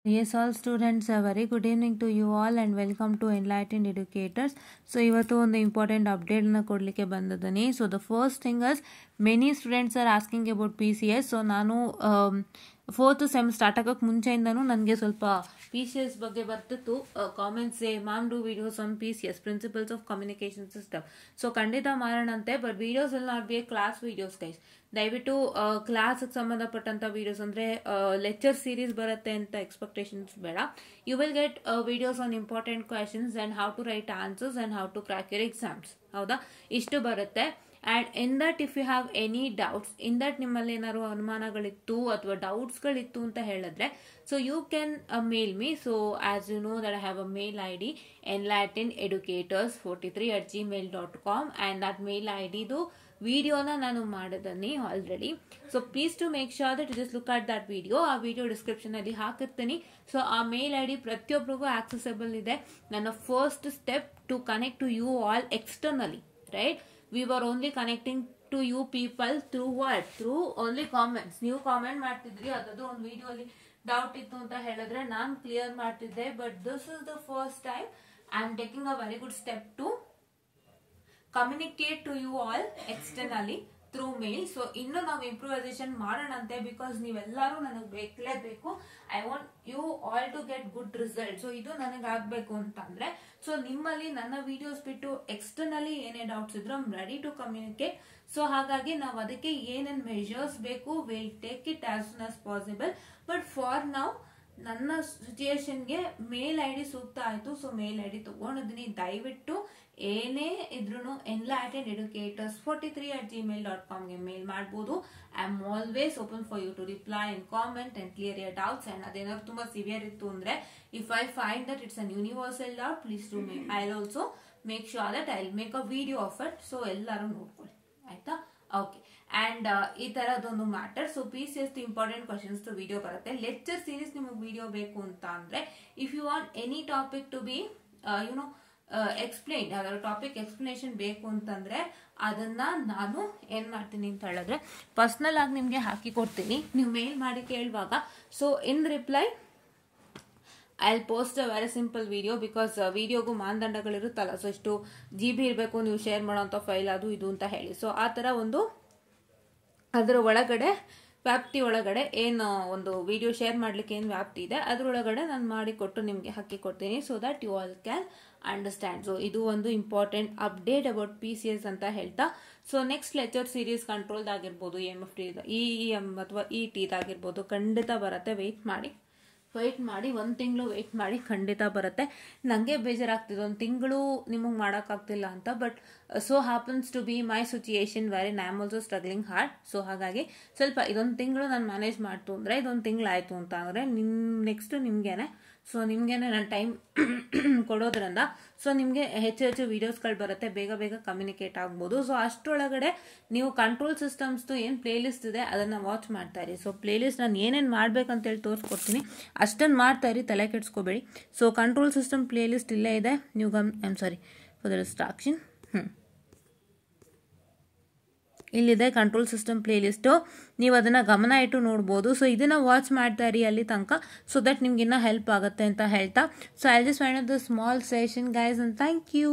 Yes, all students, a very good evening to you all and welcome to Enlightened Educators. So, ಇವತ್ತು ಒಂದು important update na ಕೊಡ್ಲಿಕ್ಕೆ ಬಂದಿದ್ದೀನಿ. So, the first thing is many students are asking about PCS. So, ನಾನು fourth sem start ಆಗೋಕ್ಕೆ ಮುಂಚೆಯಿಂದನೂ ನನಗೆ ಸ್ವಲ್ಪ PCS ಬಗ್ಗೆ ಬರ್ತಿತ್ತು comments ma'am do videos on PCS principles of communication system. So ಖಂಡಿತ ಮಾಡೋಣಂತೆ, but videos will not be a class videos guys. ದಯವಿಟ್ಟು ಕ್ಲಾಸ್ಗೆ ಸಂಬಂಧಪಟ್ಟಂತ ವಿಡಿಯೋಸ್ ಅಂದ್ರೆ ಲೆಕ್ಚರ್ ಸೀರೀಸ್ ಬರುತ್ತೆ ಅಂತ ಎಕ್ಸ್ಪೆಕ್ಟೇಷನ್ಸ್ ಬೇಡ. You will get videos on important questions and how to write answers and how to crack your exams. ಹೌದಾ, ಇಷ್ಟು ಬರುತ್ತೆ. And in that if you have any doubts, in that ನಿಮ್ಮಲ್ಲಿ ಏನಾದ್ರು ಅನುಮಾನಗಳಿತ್ತು ಅಥವಾ ಡೌಟ್ಸ್ಗಳಿತ್ತು ಅಂತ ಹೇಳಿದ್ರೆ, so you can mail me. So as you know that I have a mail ID enlightenededucators43@gmail.com and that mail ID ದು ವಿಡಿಯೋನ ನಾನು ಮಾಡಿದ್ದೀನಿ already. So please to make sure that just look at that video. ಆ video description ಅಲ್ಲಿ ಹಾಕಿರ್ತೀನಿ. So ಆ ಮೇಲ್ ID ಪ್ರತಿಯೊಬ್ಬರಿಗೂ accessible ಇದೆ. ನನ್ನ first step to connect to you all externally, right? We were only connecting to you people through what? Through only comments. ನೀವು comment ಮಾಡ್ತಿದ್ರಿ, ಅದಾದ್ರು ಒಂದು ವಿಡಿಯೋ ಅಲ್ಲಿ ಡೌಟ್ ಇತ್ತು ಅಂತ ಹೇಳಿದ್ರೆ ನಾನು ಕ್ಲಿಯರ್ ಮಾಡ್ತಿದ್ದೆ. But this is the first time I am taking a very good step to communicate to you all externally through mail. So ಇನ್ನು ನಾವು ಇಂಪ್ರೂವೈಸೇಷನ್ ಮಾಡೋಣಂತೆ, ಬಿಕಾಸ್ ನೀವೆಲ್ಲರೂ ನನಗೆ ಬೇಕಲೇಬೇಕು. I want you all to get good result. So ಇದು ನನಗೆ ಆಗ್ಬೇಕು ಅಂತಂದ್ರೆ, ಸೊ ನಿಮ್ಮಲ್ಲಿ ನನ್ನ ವಿಡಿಯೋಸ್ ಬಿಟ್ಟು ಎಕ್ಸ್ಟರ್ನಲಿ ಏನೇ ಡೌಟ್ಸ್ ಇದ್ರು I am ready to communicate. So ಹಾಗಾಗಿ ನಾವು ಅದಕ್ಕೆ ಏನೇನು ಮೆಷರ್ಸ್ ಬೇಕು will take it as soon as possible. But for ನಾವು ನನ್ನ ಸಿಚುಯೇಷನ್ಗೆ ಮೇಲ್ ID ಸೂಕ್ತ ಆಯ್ತು. ಸೊ ಮೇಲ್ ID ತಗೊಂಡಿದ್ದೀನಿ. ದಯವಿಟ್ಟು ಏನೇ ಇದ್ರು enlightenededucators43@gmail.com ಗೆ ಮೇಲ್ ಮಾಡಬಹುದು. I am always open for you to reply and comment and clear your doubts. And ಅದೇನಾದ್ರು ತುಂಬಾ ಸಿವಿಯರ್ ಇತ್ತು ಅಂದ್ರೆ, if I find that it's an universal doubt, please to make. I will also make sure that I will make a video of it. So ಎಲ್ಲರೂ ನೋಡ್ಕೊಳ್ಳಿ, ಆಯ್ತಾ? Okay. And ಈ ತರದೊಂದು matter. So PCS important questions video ಬರುತ್ತೆ. Lecture series ನಿಮಗೆ video ಬೇಕು ಅಂತ ಅಂದ್ರೆ, if you want any topic to be you know explain, ಯಾವ್ದಾದ್ರು ಟಾಪಿಕ್ ಎಕ್ಸ್ಪ್ಲನೇಷನ್ ಬೇಕು ಅಂತಂದ್ರೆ ಅದನ್ನ ನಾನು ಏನ್ ಮಾಡ್ತೀನಿ ಅಂತ ಹೇಳಿದ್ರೆ ಪರ್ಸನಲ್ ಆಗಿ ನಿಮ್ಗೆ ಹಾಕಿ ಕೊಡ್ತೀನಿ, ನೀವು ಮೇಲ್ ಮಾಡಿ ಕೇಳುವಾಗ. So in reply I will post a very simple video, because ವಿಡಿಯೋಗೂ ಮಾನದಂಡಗಳಿರುತ್ತಲ್ಲ. ಸೊ ಎಷ್ಟು GB ಇರಬೇಕು ನೀವು ಶೇರ್ ಮಾಡೋಂಥ ಫೈಲ್, ಅದು ಇದು ಅಂತ ಹೇಳಿ. ಸೊ ಆ ತರ ಒಂದು ಅದರ ಒಳಗಡೆ ವ್ಯಾಪ್ತಿ ಒಳಗಡೆ ಏನು ಒಂದು ವಿಡಿಯೋ ಶೇರ್ ಮಾಡ್ಲಿಕ್ಕೆ ಏನು ವ್ಯಾಪ್ತಿ ಇದೆ ಅದರೊಳಗಡೆ ನಾನು ಮಾಡಿಕೊಟ್ಟು ನಿಮಗೆ ಹಾಕಿ ಕೊಡ್ತೀನಿ. So that you all can understand. So ಇದು ಒಂದು ಇಂಪಾರ್ಟೆಂಟ್ ಅಪ್ಡೇಟ್ ಅಬೌಟ್ PCS ಅಂತ ಹೇಳ್ತಾ, so next lecture series controlled ಆಗಿರ್ಬೋದು, EMFT EEM ಅಥವಾ ET ಆಗಿರ್ಬೋದು, ಖಂಡಿತ ಬರುತ್ತೆ. ವೆಯ್ಟ್ ಮಾಡಿ 1 ತಿಂಗಳು ವೆಯ್ಟ್ ಮಾಡಿ, ಖಂಡಿತ ಬರುತ್ತೆ. ನನಗೆ ಬೇಜಾರಾಗ್ತಿದೆ 1 ತಿಂಗಳು ನಿಮಗೆ ಮಾಡೋಕ್ಕಾಗ್ತಿಲ್ಲ ಅಂತ. But so happens to be my situation very I am also struggling hard. So ಹಾಗಾಗಿ ಸ್ವಲ್ಪ ಇದೊಂದು ತಿಂಗಳು ನಾನು ಮ್ಯಾನೇಜ್ ಮಾಡ್ತು ಅಂದರೆ, ಇದೊಂದು ತಿಂಗಳು ಆಯಿತು ಅಂತ ಅಂದರೆ ನೆಕ್ಸ್ಟ್ ನಿಮಗೇನೆ. ಸೊ ನಿಮಗೇನೆ ನಾನು ಟೈಮ್ ಕೊಡೋದ್ರಿಂದ ಸೊ ನಿಮಗೆ ಹೆಚ್ಚು ವಿಡಿಯೋಸ್ಗಳು ಬರುತ್ತೆ, ಬೇಗ ಕಮ್ಯುನಿಕೇಟ್ ಆಗ್ಬೋದು. ಸೊ ಅಷ್ಟರೊಳಗಡೆ ನೀವು ಕಂಟ್ರೋಲ್ ಸಿಸ್ಟಮ್ಸ್ದು ಏನು ಪ್ಲೇಲಿಸ್ಟ್ ಇದೆ ಅದನ್ನು ವಾಚ್ ಮಾಡ್ತಾ ಇರಿ. ಸೊ ಪ್ಲೇಲಿಸ್ಟ್ ನಾನು ಏನೇನು ಮಾಡ್ಬೇಕಂತೇಳಿ ತೋರಿಸ್ಕೊಡ್ತೀನಿ, ಅಷ್ಟನ್ನು ಮಾಡ್ತಾ ಇರಿ, ತಲೆ ಕೆಡಿಸ್ಕೋಬೇಡಿ. ಸೊ ಕಂಟ್ರೋಲ್ ಸಿಸ್ಟಮ್ ಪ್ಲೇಲಿಸ್ಟ್ ಇಲ್ಲೇ ಇದೆ. ನೀವು I am sorry for the distraction. ಇಲ್ಲಿದೆ ಕಂಟ್ರೋಲ್ ಸಿಸ್ಟಮ್ ಪ್ಲೇಲಿಸ್ಟು, ನೀವು ಅದನ್ನು ಗಮನ ಇಟ್ಟು ನೋಡ್ಬೋದು. ಸೊ ಇದನ್ನು ವಾಚ್ ಮಾಡ್ತಾ ಇರಿ ಅಲ್ಲಿ ತನಕ, ಸೊ ದಟ್ ನಿಮ್ಗೆ ಇನ್ನೂ ಹೆಲ್ಪ್ ಆಗುತ್ತೆ ಅಂತ ಹೇಳ್ತಾ, so I just find the small session guys and thank you.